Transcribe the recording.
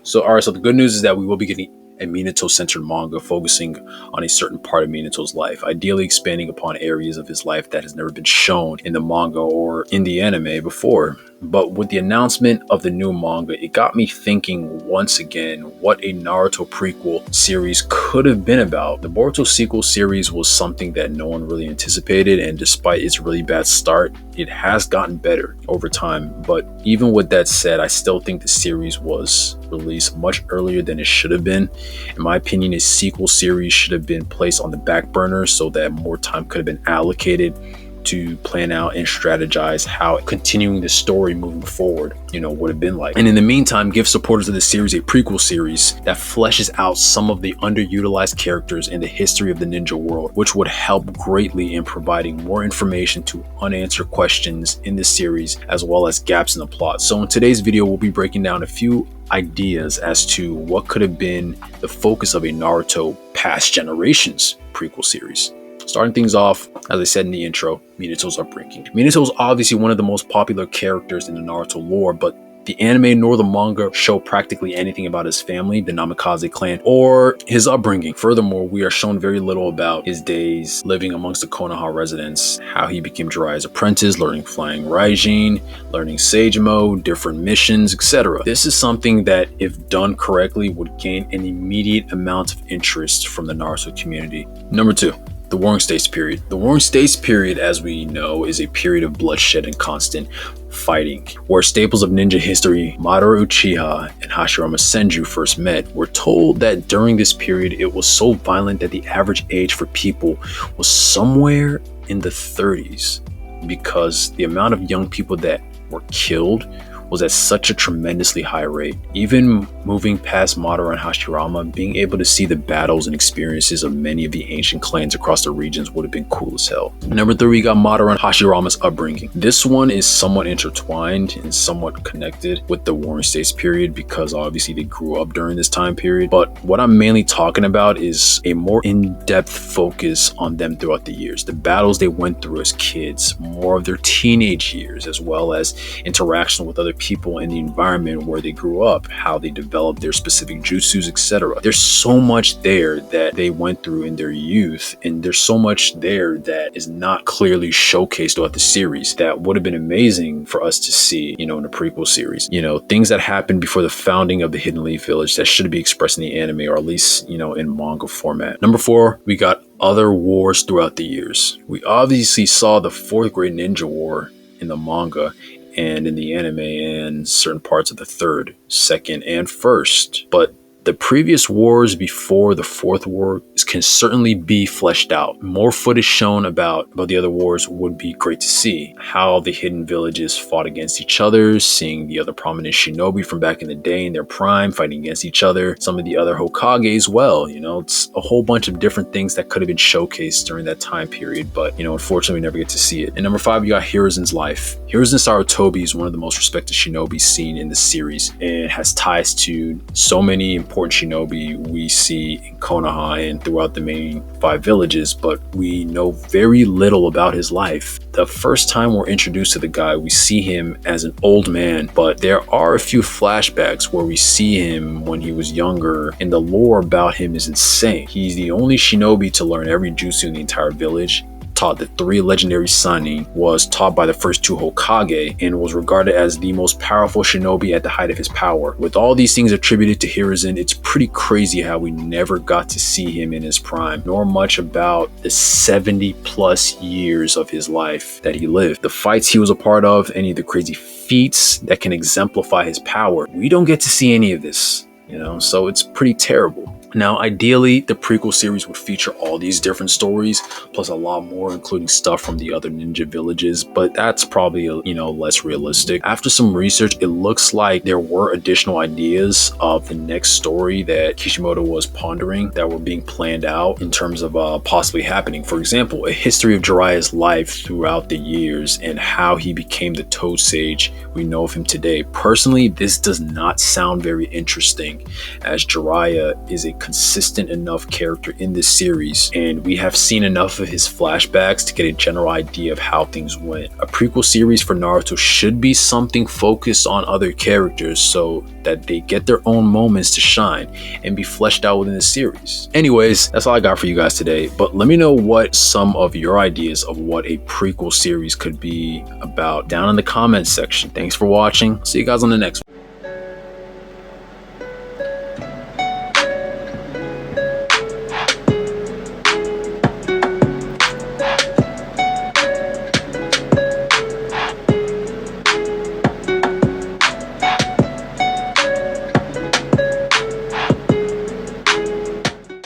So the good news is that we will be getting a Minato-centered manga focusing on a certain part of Minato's life, ideally expanding upon areas of his life that has never been shown in the manga or in the anime before. But with the announcement of the new manga, it got me thinking once again what a Naruto prequel series could have been about. The Boruto sequel series was something that no one really anticipated, and despite its really bad start, it has gotten better over time. But even with that said, I still think the series was released much earlier than it should have been. In my opinion, a sequel series should have been placed on the back burner so that more time could have been allocated to plan out and strategize how continuing the story moving forward, would have been like. And in the meantime, give supporters of the series a prequel series that fleshes out some of the underutilized characters in the history of the ninja world, which would help greatly in providing more information to unanswered questions in this series, as well as gaps in the plot. So in today's video, we'll be breaking down a few ideas as to what could have been the focus of a Naruto Past Generations prequel series. Starting things off, as I said in the intro, Minato's upbringing. Minato is obviously one of the most popular characters in the Naruto lore, but the anime nor the manga show practically anything about his family, the Namikaze clan, or his upbringing. Furthermore, we are shown very little about his days living amongst the Konoha residents, how he became Jiraiya's apprentice, learning flying Raijin, learning Sage Mode, different missions, etc. This is something that, if done correctly, would gain an immediate amount of interest from the Naruto community. Number 2. The Warring States period. The Warring States period, as we know, is a period of bloodshed and constant fighting, where staples of ninja history, Madara Uchiha and Hashirama Senju first met. We're told that during this period, it was so violent that the average age for people was somewhere in the 30s, because the amount of young people that were killed was at such a tremendously high rate. Even moving past Madara and Hashirama, being able to see the battles and experiences of many of the ancient clans across the regions would have been cool as hell. Number 3, we got Madara and Hashirama's upbringing. This one is somewhat intertwined and somewhat connected with the Warring States period, because obviously they grew up during this time period. But what I'm mainly talking about is a more in-depth focus on them throughout the years, the battles they went through as kids, more of their teenage years, as well as interaction with other people in the environment where they grew up, how they developed their specific jutsus, etc. There's so much there that they went through in their youth, and there's so much there that is not clearly showcased throughout the series that would have been amazing for us to see, in the prequel series. Things that happened before the founding of the Hidden Leaf Village that should be expressed in the anime, or at least, in manga format. Number 4, we got other wars throughout the years. We obviously saw the 4th Great Ninja War in the manga and in the anime, and certain parts of the 3rd, 2nd, and 1st. But the previous wars before the 4th war can certainly be fleshed out. More footage shown about the other wars would be great to see. How the hidden villages fought against each other, seeing the other prominent shinobi from back in the day in their prime fighting against each other, some of the other Hokage as well. It's a whole bunch of different things that could have been showcased during that time period, but unfortunately we never get to see it. And number 5, you got Hiruzen's life. Hiruzen Sarutobi is one of the most respected shinobi seen in the series, and has ties to so many important shinobi we see in Konoha and throughout the main 5 villages, but we know very little about his life. The first time we're introduced to the guy, we see him as an old man, but there are a few flashbacks where we see him when he was younger, and the lore about him is insane. He's the only shinobi to learn every jutsu in the entire village, taught the 3 legendary Sannin, was taught by the first 2 Hokage, and was regarded as the most powerful shinobi at the height of his power. With all these things attributed to Hiruzen, it's pretty crazy how we never got to see him in his prime, nor much about the 70 plus years of his life that he lived. The fights he was a part of, any of the crazy feats that can exemplify his power, we don't get to see any of this, so it's pretty terrible. Now, ideally, the prequel series would feature all these different stories, plus a lot more, including stuff from the other ninja villages, but that's probably, less realistic. After some research, it looks like there were additional ideas of the next story that Kishimoto was pondering that were being planned out in terms of possibly happening. For example, a history of Jiraiya's life throughout the years and how he became the Toad Sage we know of him today. Personally, this does not sound very interesting, as Jiraiya is a consistent enough character in this series, and we have seen enough of his flashbacks to get a general idea of how things went. A prequel series for Naruto should be something focused on other characters so that they get their own moments to shine and be fleshed out within the series. Anyways, that's all I got for you guys today, but let me know what some of your ideas of what a prequel series could be about down in the comments section. Thanks for watching. See you guys on the next one.